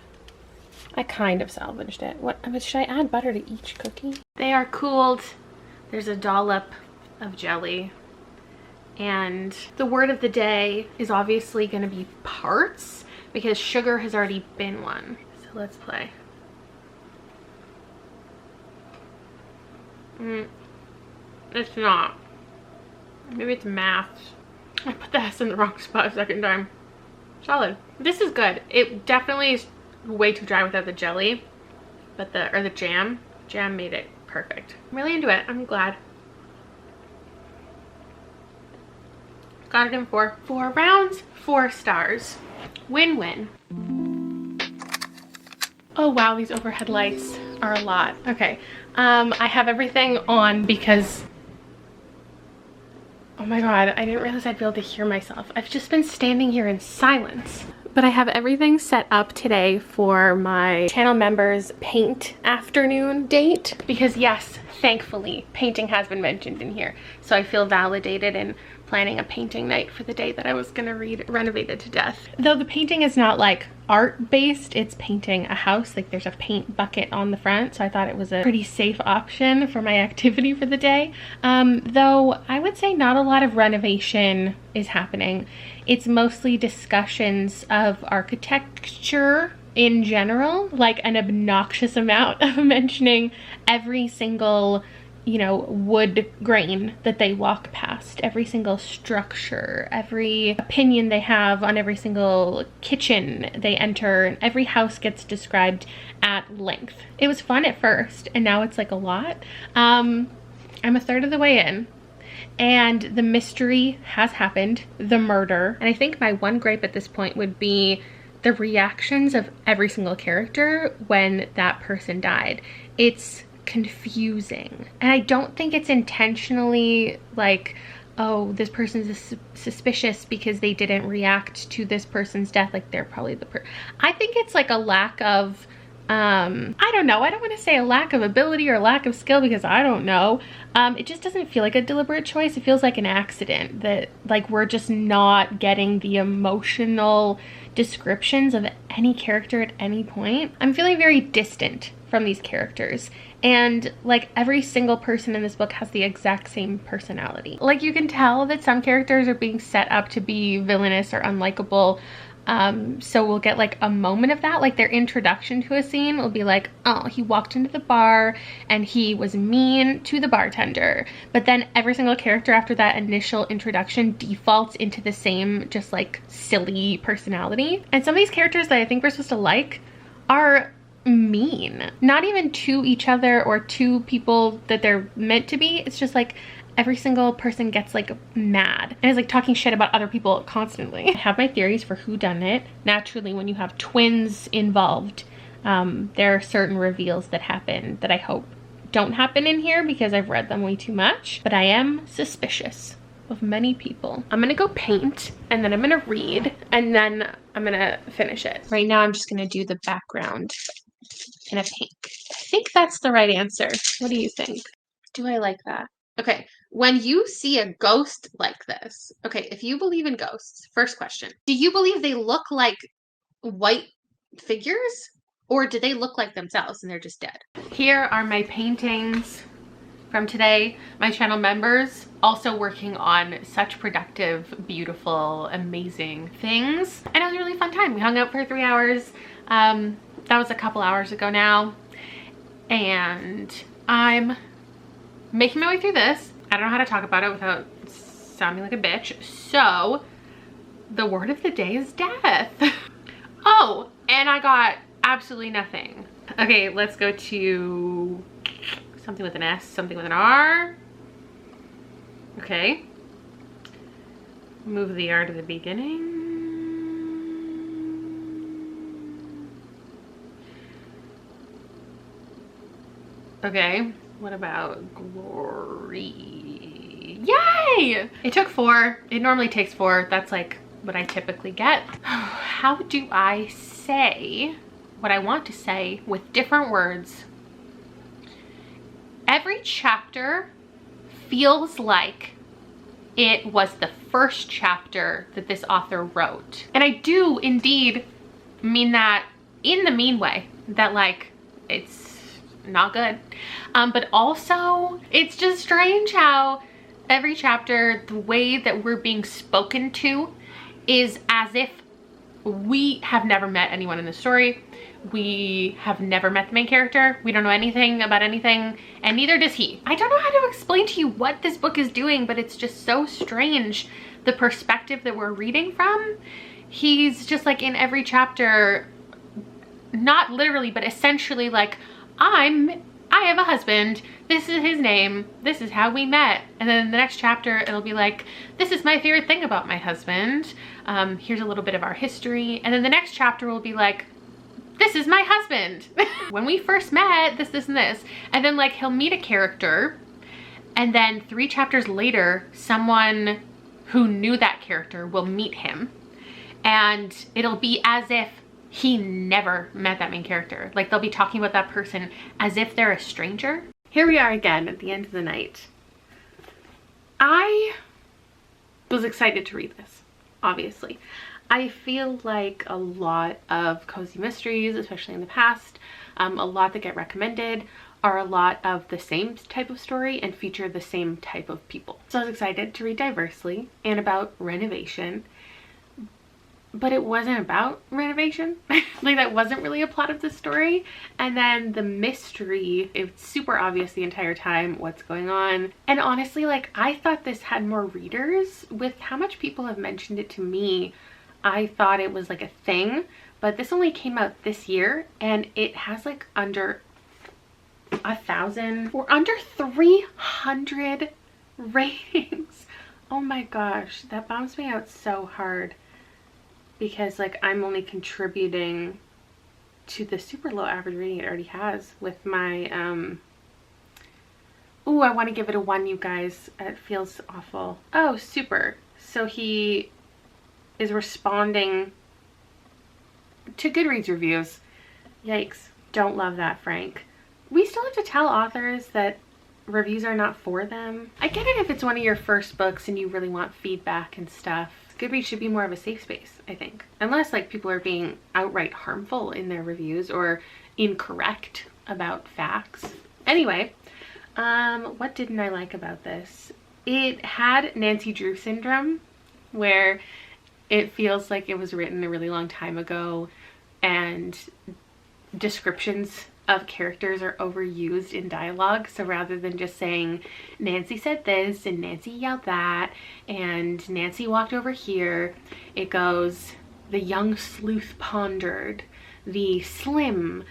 I kind of salvaged it. What? Should I add butter to each cookie? They are cooled. There's a dollop of jelly. And the word of the day is obviously going to be parts, because sugar has already been one. So let's play. It's not. Maybe it's maths. I put the S in the wrong spot a second time. Solid. This is good. It definitely is way too dry without the jelly, but the jam made it perfect. I'm really into it. I'm glad. Got it in 4 rounds, 4 stars. Win-win. Oh wow, these overhead lights are a lot. Okay, I have everything on because, oh my god, I didn't realize I'd be able to hear myself. I've just been standing here in silence. But I have everything set up today for my channel members paint afternoon date because yes, thankfully, painting has been mentioned in here. So I feel validated in planning a painting night for the day that I was gonna read Renovated to Death. Though the painting is not like art based, it's painting a house. Like there's a paint bucket on the front, so I thought it was a pretty safe option for my activity for the day. Though I would say not a lot of renovation is happening. It's mostly discussions of architecture in general, like an obnoxious amount of mentioning every single, you know, wood grain that they walk past, every single structure, every opinion they have on every single kitchen they enter, and every house gets described at length. It was fun at first, and now it's like a lot. I'm a third of the way in, and the mystery has happened, the murder. And I think my one gripe at this point would be the reactions of every single character when that person died. It's confusing, and I don't think it's intentionally like, oh, this person's suspicious because they didn't react to this person's death, like they're probably the person. I think it's like a lack of I don't know, I don't want to say a lack of ability or lack of skill because I don't know. It just doesn't feel like a deliberate choice. It feels like an accident, that like we're just not getting the emotional descriptions of any character at any point. I'm feeling very distant from these characters, and like every single person in this book has the exact same personality. Like you can tell that some characters are being set up to be villainous or unlikable. So we'll get like a moment of that, like their introduction to a scene will be like, oh, he walked into the bar and he was mean to the bartender. But then every single character after that initial introduction defaults into the same just like silly personality. And some of these characters that I think we're supposed to like are mean, not even to each other or to people that they're meant to be. It's just like every single person gets like mad and is like talking shit about other people constantly. I have my theories for who done it. Naturally, when you have twins involved, there are certain reveals that happen that I hope don't happen in here because I've read them way too much, but I am suspicious of many people. I'm gonna go paint and then I'm gonna read and then I'm gonna finish it. Right now I'm just gonna do the background in a pink. I think that's the right answer. What do you think? Do I like that? Okay, when you see a ghost like this, okay, if you believe in ghosts, first question, do you believe they look like white figures or do they look like themselves and they're just dead? Here are my paintings from today. My channel members also working on such productive, beautiful, amazing things. And it was a really fun time. We hung out for 3 hours. That was a couple hours ago now. And I'm making my way through this. I don't know how to talk about it without sounding like a bitch. So the word of the day is death. Oh, and I got absolutely nothing. Okay, let's go to something with an S, something with an R. Okay. Move the R to the beginning. Okay, what about glory? Yay! It took 4. It normally takes 4. That's like what I typically get. How do I say what I want to say with different words? Every chapter feels like it was the first chapter that this author wrote. And I do indeed mean that in the mean way, that like it's not good. But also it's just strange how every chapter, the way that we're being spoken to is as if we have never met anyone in the story. We have never met the main character. We don't know anything about anything, and neither does he. I don't know how to explain to you what this book is doing, but it's just so strange, the perspective that we're reading from. He's just like in every chapter, not literally, but essentially like, I have a husband, this is his name, this is how we met. And then in the next chapter, it'll be like, this is my favorite thing about my husband. Here's a little bit of our history. And then the next chapter will be like, this is my husband. When we first met, this, and this. And then like he'll meet a character, and then 3 chapters later, someone who knew that character will meet him. And it'll be as if he never met that main character. Like they'll be talking about that person as if they're a stranger. Here we are again at the end of the night. I was excited to read this, obviously. I feel like a lot of cozy mysteries, especially in the past, a lot that get recommended are a lot of the same type of story and feature the same type of people. So I was excited to read diversely and about renovation, but it wasn't about renovation. Like that wasn't really a plot of the story. And then the mystery, it's super obvious the entire time what's going on. And honestly, like I thought this had more readers. With how much people have mentioned it to me, I thought it was like a thing, but this only came out this year and it has like under 1,000 or under 300 ratings. Oh my gosh, that bums me out so hard, because like I'm only contributing to the super low average rating it already has with my oh, I want to give it a 1, you guys. It feels awful. Oh, super. So he is responding to Goodreads reviews. Yikes. Don't love that, Frank. We still have to tell authors that reviews are not for them. I get it if it's one of your first books and you really want feedback and stuff. Goodreads should be more of a safe space, I think. Unless like people are being outright harmful in their reviews or incorrect about facts. Anyway, what didn't I like about this? It had Nancy Drew syndrome, where it feels like it was written a really long time ago and descriptions of characters are overused in dialogue. So rather than just saying Nancy said this and Nancy yelled that and Nancy walked over here, it goes, the young sleuth pondered, the slim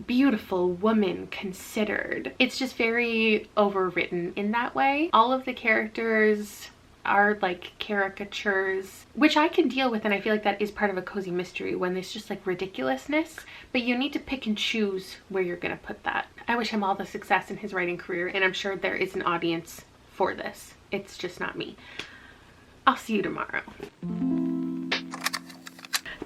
beautiful woman considered. It's just very overwritten in that way. All of the characters are like caricatures, which I can deal with, and I feel like that is part of a cozy mystery when there's just like ridiculousness, but you need to pick and choose where you're gonna put that. I wish him all the success in his writing career, and I'm sure there is an audience for this. It's just not me. I'll see you tomorrow.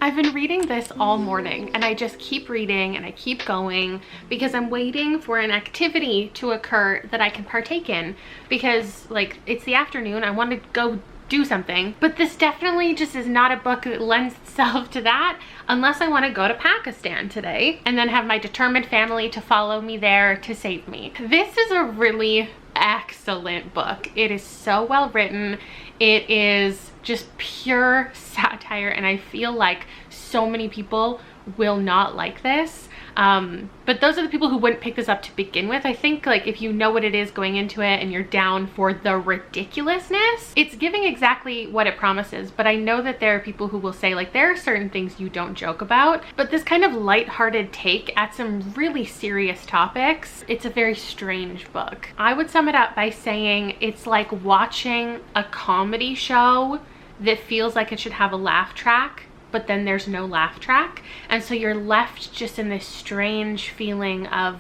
I've been reading this all morning, and I just keep reading and I keep going because I'm waiting for an activity to occur that I can partake in, because like it's the afternoon, I want to go do something, but this definitely just is not a book that lends itself to that unless I want to go to Pakistan today and then have my determined family to follow me there to save me. This is a really excellent book. It is so well written. It is just pure satire, and I feel like so many people will not like this, but those are the people who wouldn't pick this up to begin with. I think like if you know what it is going into it and you're down for the ridiculousness, it's giving exactly what it promises. But I know that there are people who will say like there are certain things you don't joke about, but this kind of lighthearted take at some really serious topics, it's a very strange book. I would sum it up by saying it's like watching a comedy show that feels like it should have a laugh track, but then there's no laugh track, and so you're left just in this strange feeling of,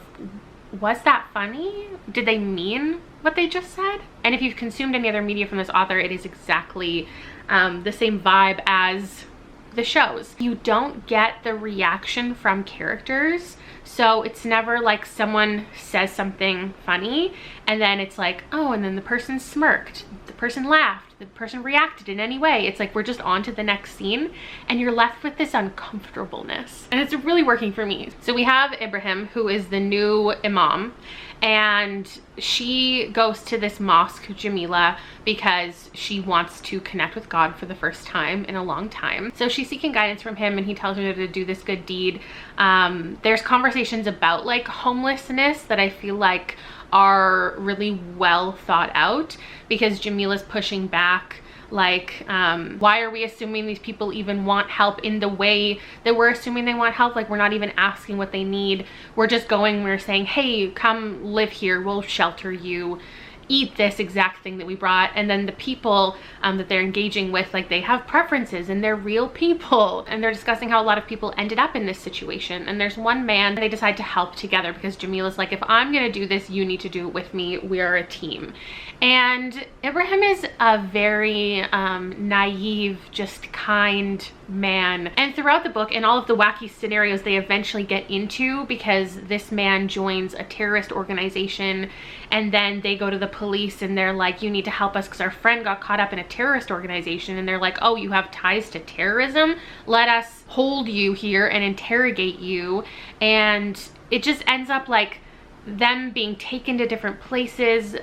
was that funny? Did they mean what they just said? And if you've consumed any other media from this author, it is exactly the same vibe as the shows. You don't get the reaction from characters, so it's never like someone says something funny and then it's like, oh, and then the person smirked, the person laughed, the person reacted in any way. It's like we're just on to the next scene and you're left with this uncomfortableness. And it's really working for me. So we have Ibrahim, who is the new imam, and she goes to this mosque, Jameela, because she wants to connect with God for the first time in a long time. So she's seeking guidance from him, and he tells her to do this good deed. There's conversations about like homelessness that I feel like are really well thought out, because Jameela's pushing back, like, why are we assuming these people even want help in the way that we're assuming they want help? Like, we're not even asking what they need. We're just going, we're saying, hey, come live here, we'll shelter you, eat this exact thing that we brought. And then the people that they're engaging with, like, they have preferences and they're real people, and they're discussing how a lot of people ended up in this situation. And there's one man they decide to help together, because Jameela's like, if I'm gonna do this, you need to do it with me, we're a team. And Ibrahim is a very naive, just kind man. And throughout the book and all of the wacky scenarios they eventually get into, because this man joins a terrorist organization, and then they go to the police and they're like, you need to help us because our friend got caught up in a terrorist organization. And they're like, oh, you have ties to terrorism? Let us hold you here and interrogate you. And it just ends up like them being taken to different places,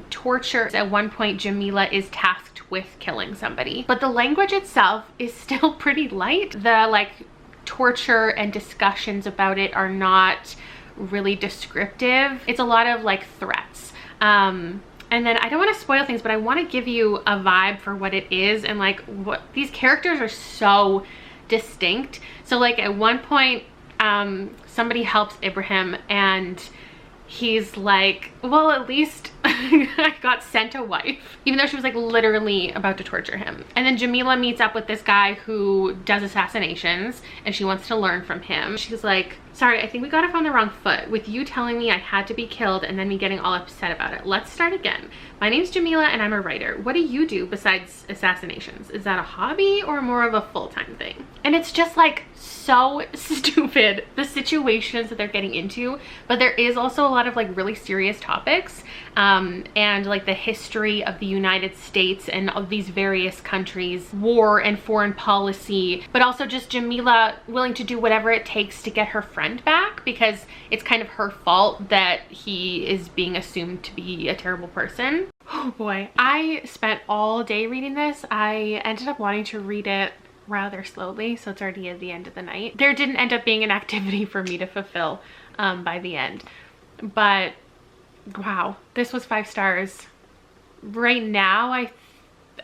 torture. At one point, Jameela is tasked with killing somebody, but the language itself is still pretty light. The like torture and discussions about it are not really descriptive. It's a lot of like threats. And then I don't want to spoil things, but I want to give you a vibe for what it is, and like what these characters are so distinct. So like at one point, somebody helps Ibrahim, and he's like, well, at least I got sent a wife, even though she was like literally about to torture him. And then Jameela meets up with this guy who does assassinations, and she wants to learn from him. She's like, sorry, I think we got off on the wrong foot with you telling me I had to be killed and then me getting all upset about it. Let's start again. My name's Jameela and I'm a writer. What do you do besides assassinations? Is that a hobby or more of a full-time thing? And it's just like so stupid, the situations that they're getting into, but there is also a lot of like really serious topics, and like the history of the United States and of these various countries, war and foreign policy, but also just Jameela willing to do whatever it takes to get her friend back, because it's kind of her fault that he is being assumed to be a terrible person. Oh boy, I spent all day reading this. I ended up wanting to read it rather slowly, so it's already at the end of the night. There didn't end up being an activity for me to fulfill by the end, but wow, this was 5 stars. Right now,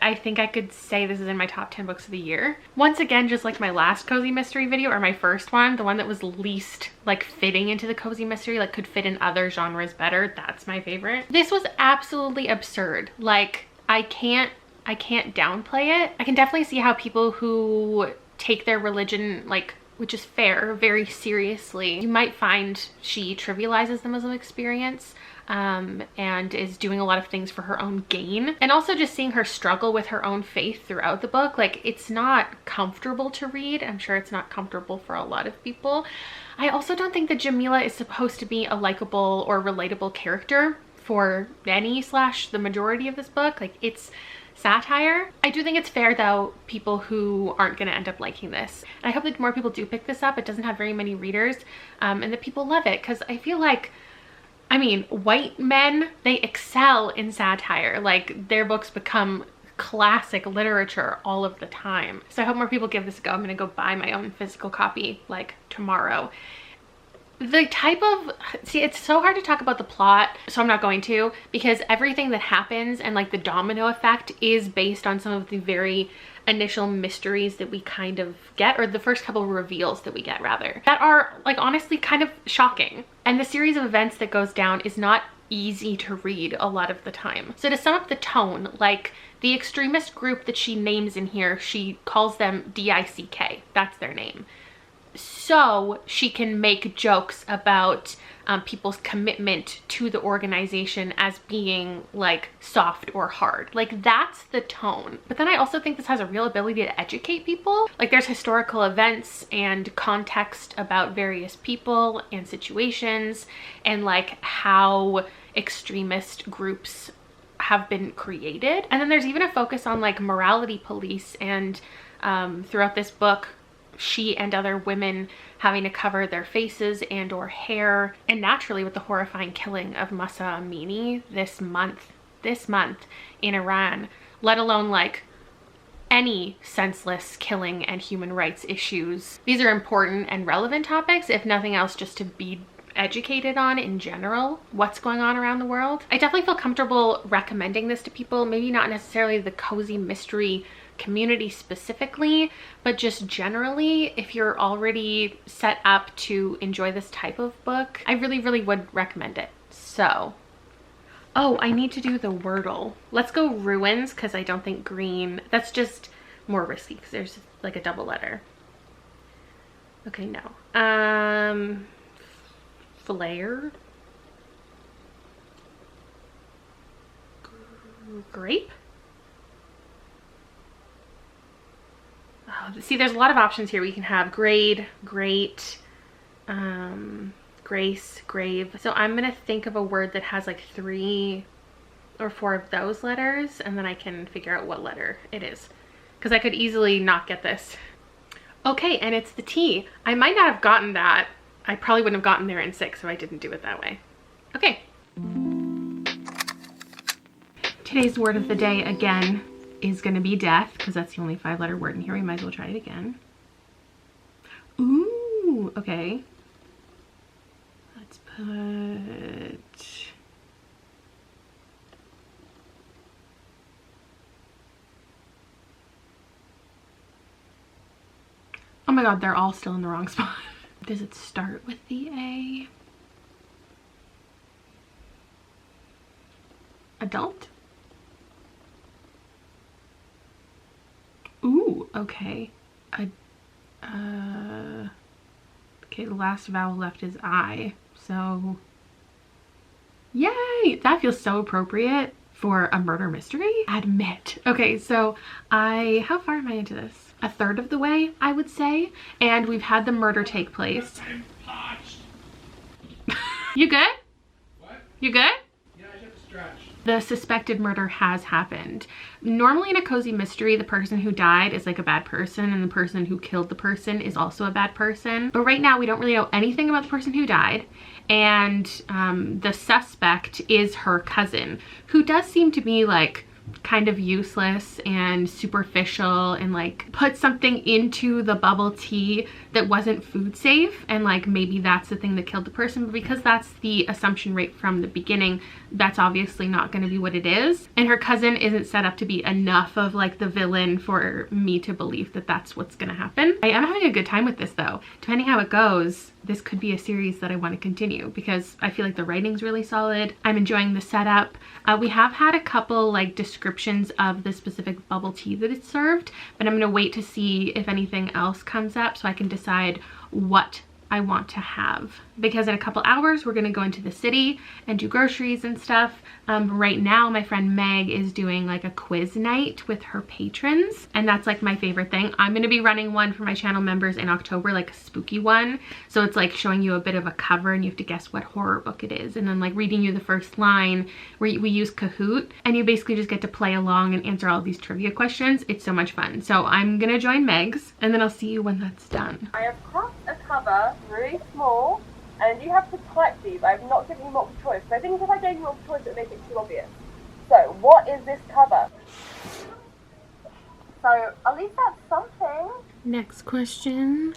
I think I could say this is in my top 10 books of the year. Once again, just like my last cozy mystery video, or my first one, the one that was least like fitting into the cozy mystery, like could fit in other genres better, that's my favorite. This was absolutely absurd. Like, I can't downplay it. I can definitely see how people who take their religion, like, which is fair, very seriously, you might find she trivializes the Muslim experience, and is doing a lot of things for her own gain. And also just seeing her struggle with her own faith throughout the book. Like, it's not comfortable to read. I'm sure it's not comfortable for a lot of people. I also don't think that Jameela is supposed to be a likable or relatable character for any / the majority of this book. Like, it's satire. I do think it's fair though, people who aren't gonna end up liking this. And I hope that more people do pick this up. It doesn't have very many readers, and that people love it, because I feel like, I mean, white men, they excel in satire. Like, their books become classic literature all of the time. So I hope more people give this a go. I'm gonna go buy my own physical copy like tomorrow. The type of, see, it's so hard to talk about the plot, so I'm not going to, because everything that happens and like the domino effect is based on some of the very initial mysteries that we kind of get, or the first couple of reveals that we get rather, that are like honestly kind of shocking. And the series of events that goes down is not easy to read a lot of the time. So to sum up the tone, like the extremist group that she names in here, she calls them DICK, that's their name. So she can make jokes about people's commitment to the organization as being like soft or hard. Like, that's the tone. But then I also think this has a real ability to educate people. Like, there's historical events and context about various people and situations, and like how extremist groups have been created. And then there's even a focus on like morality police, and throughout this book, she and other women having to cover their faces and or hair. And naturally, with the horrifying killing of Mahsa Amini this month in Iran, let alone like any senseless killing and human rights issues. These are important and relevant topics, if nothing else, just to be educated on in general what's going on around the world. I definitely feel comfortable recommending this to people, maybe not necessarily the cozy mystery community specifically, but just generally, if you're already set up to enjoy this type of book, I really would recommend it. So, oh, I need to do the Wordle. Let's go ruins, because I don't think green, that's just more risky because there's like a double letter. Okay, no. Flare. Grape. Oh, see, there's a lot of options here. We can have grade, great, grace, grave. So I'm gonna think of a word that has like 3 or 4 of those letters, and then I can figure out what letter it is, because I could easily not get this. Okay, and it's the T. I might not have gotten that. I probably wouldn't have gotten there in 6 if I didn't do it that way. Okay. Today's word of the day again is gonna be death, because that's the only 5-letter word in here. We might as well try it again. Ooh, okay. Let's put... Oh my god, they're all still in the wrong spot. Does it start with the A? Adult? Ooh, okay. Okay, the last vowel left is I, so yay! That feels so appropriate for a murder mystery. Admit. Okay, so how far am I into this? A third of the way, I would say, and we've had the murder take place. You good? What? You good? Yeah, I have to stretch. The suspected murder has happened. Normally in a cozy mystery, the person who died is like a bad person, and the person who killed the person is also a bad person. But right now we don't really know anything about the person who died, and the suspect is her cousin, who does seem to be like kind of useless and superficial, and like put something into the bubble tea that wasn't food safe, and like maybe that's the thing that killed the person. But because that's the assumption right from the beginning, that's obviously not going to be what it is, and her cousin isn't set up to be enough of like the villain for me to believe that that's what's going to happen. I am having a good time with this though. Depending how it goes, this could be a series that I want to continue, because I feel like the writing's really solid. I'm enjoying the setup. We have had a couple like descriptions of the specific bubble tea that it's served, but I'm going to wait to see if anything else comes up so I can decide what I want to have, because in a couple hours we're gonna go into the city and do groceries and stuff. Right now my friend Meg is doing like a quiz night with her patrons, and that's like my favorite thing. I'm gonna be running one for my channel members in October, like a spooky one. So it's like showing you a bit of a cover and you have to guess what horror book it is, and then like reading you the first line, where we use Kahoot, and you basically just get to play along and answer all these trivia questions. It's so much fun. So I'm gonna join Meg's, and then I'll see you when that's done. I have crossed a cover really small, and you have to type these. I've not given you multiple choice, but I think if I gave you multiple choice it would make it too obvious. So what is this cover? So at least that's something. Next question.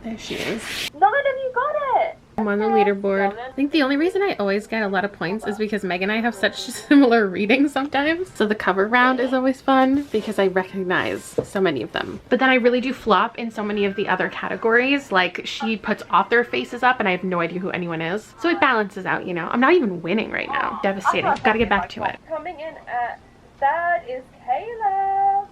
There she is. None of you got it. I'm on the leaderboard. I think the only reason I always get a lot of points is because Meg and I have such similar readings sometimes. So the cover round is always fun because I recognize so many of them. But then I really do flop in so many of the other categories. Like she puts author faces up and I have no idea who anyone is. So it balances out, you know. I'm not even winning right now. Devastating. Gotta get back to it. Coming in at third is Kayla.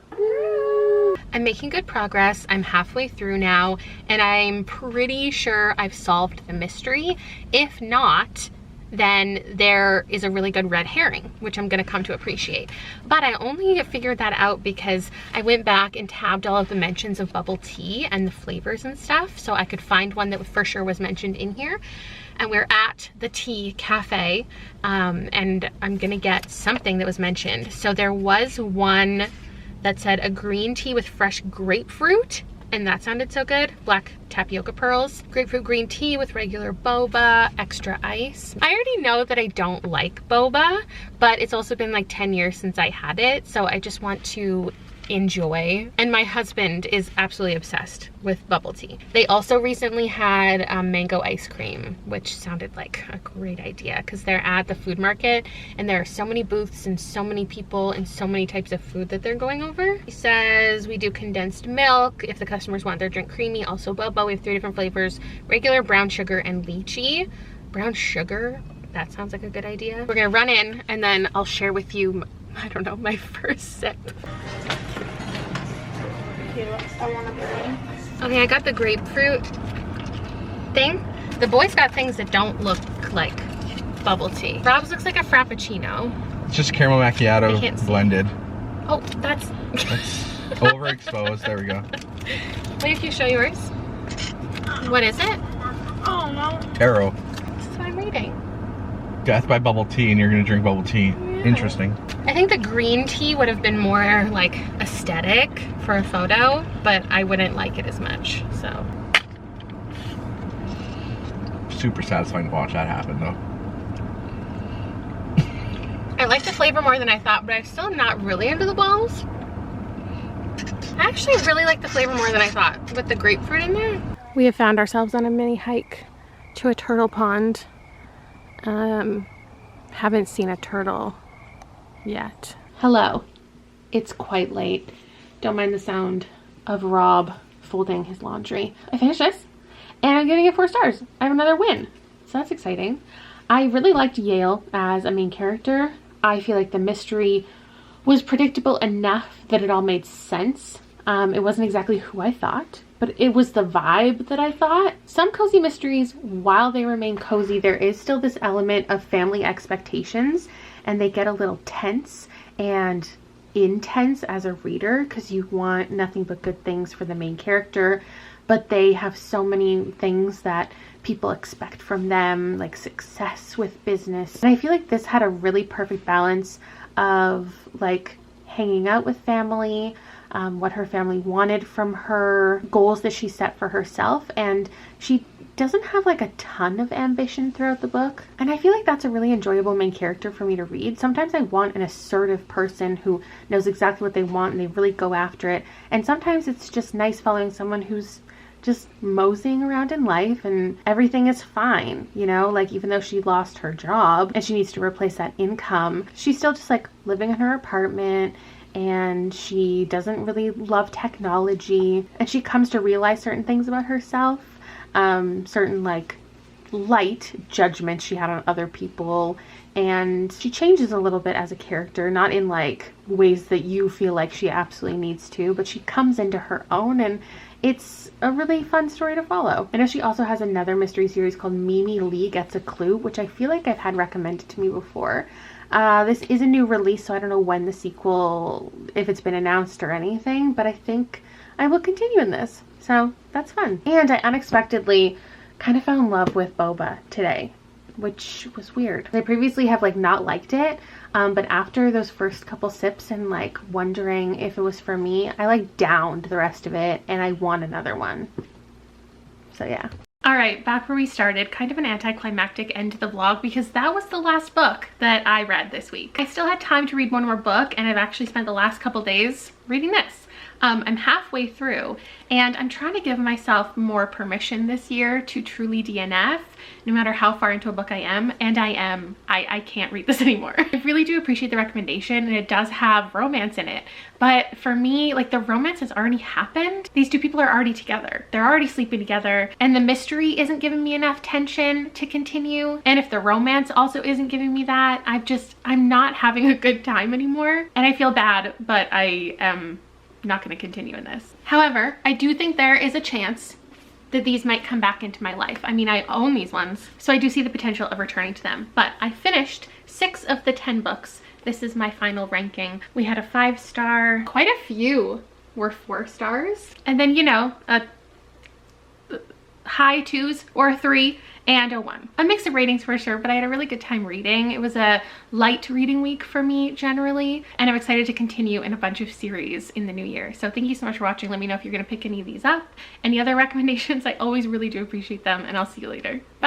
I'm making good progress. I'm halfway through now, and I'm pretty sure I've solved the mystery. If not, then there is a really good red herring, which I'm gonna come to appreciate. But I only figured that out because I went back and tabbed all of the mentions of bubble tea and the flavors and stuff, so I could find one that for sure was mentioned in here. and we're at the tea cafe, and I'm gonna get something that was mentioned. So there was one that said a green tea with fresh grapefruit, and that sounded so good. Black tapioca pearls, grapefruit green tea with regular boba, extra ice. I already know that I don't like boba, but it's also been like 10 years since I had it, so I just want to enjoy. And my husband is absolutely obsessed with bubble tea. They also recently had mango ice cream, which sounded like a great idea because they're at the food market and there are so many booths and so many people and so many types of food that they're going over. He says we do condensed milk if the customers want their drink creamy, also boba. We have 3 different flavors: regular, brown sugar, and lychee. Brown sugar, that sounds like a good idea. We're gonna run in and then I'll share with you, I don't know, my first sip. Okay, I got the grapefruit thing. The boys got things that don't look like bubble tea. Rob's looks like a frappuccino. It's just caramel macchiato blended. Oh, that's overexposed. There we go. Wait, if you show yours. What is it? Oh no. Taro. This is what I'm reading. Death by bubble tea, and you're gonna drink bubble tea. Yeah. Interesting. I think the green tea would have been more like aesthetic for a photo, but I wouldn't like it as much, so. Super satisfying to watch that happen though. I like the flavor more than I thought, but I'm still not really into the balls. I actually really like the flavor more than I thought with the grapefruit in there. We have found ourselves on a mini hike to a turtle pond. Haven't seen a turtle yet. Hello. It's quite late. Don't mind the sound of Rob folding his laundry. I finished this and I'm giving it 4 stars. I have another win, so that's exciting. I really liked Yale as a main character. I feel like the mystery was predictable enough that it all made sense. It wasn't exactly who I thought, but it was the vibe that I thought. Some cozy mysteries, while they remain cozy, there is still this element of family expectations, and they get a little tense and intense as a reader because you want nothing but good things for the main character, but they have so many things that people expect from them, like success with business. And I feel like this had a really perfect balance of like hanging out with family, what her family wanted from her, goals that she set for herself, and she doesn't have like a ton of ambition throughout the book. And I feel like that's a really enjoyable main character for me to read. Sometimes I want an assertive person who knows exactly what they want and they really go after it. And sometimes it's just nice following someone who's just moseying around in life and everything is fine, you know, like even though she lost her job and she needs to replace that income, she's still just like living in her apartment and she doesn't really love technology, and she comes to realize certain things about herself, certain like light judgments she had on other people, and she changes a little bit as a character, not in like ways that you feel like she absolutely needs to, but she comes into her own, and it's a really fun story to follow. I know she also has another mystery series called Mimi Lee Gets a Clue, which I feel like I've had recommended to me before. This is a new release, so I don't know when the sequel, if it's been announced or anything, but I think I will continue in this. So that's fun. And I unexpectedly kind of fell in love with boba today, which was weird. I previously have like not liked it, but after those first couple sips and like wondering if it was for me, I like downed the rest of it and I want another one. So yeah. All right, back where we started, kind of an anticlimactic end to the vlog because that was the last book that I read this week. I still had time to read one more book and I've actually spent the last couple days reading this. I'm halfway through and I'm trying to give myself more permission this year to truly DNF no matter how far into a book I am, and I can't read this anymore. I really do appreciate the recommendation and it does have romance in it, but for me, like the romance has already happened. These two people are already together. They're already sleeping together and the mystery isn't giving me enough tension to continue, and if the romance also isn't giving me that, I'm not having a good time anymore and I feel bad, but I am not going to continue in this. However, I do think there is a chance that these might come back into my life. I mean, I own these ones, so I do see the potential of returning to them. But I finished 6 of the 10 books. This is my final ranking. We had a 5-star, quite a few were 4 stars. And then, you know, high 2s or a 3 and a 1. A mix of ratings for sure, but I had a really good time reading. It was a light reading week for me generally, and I'm excited to continue in a bunch of series in the new year. So thank you so much for watching. Let me know if you're gonna pick any of these up. Any other recommendations, I always really do appreciate them, and I'll see you later. Bye.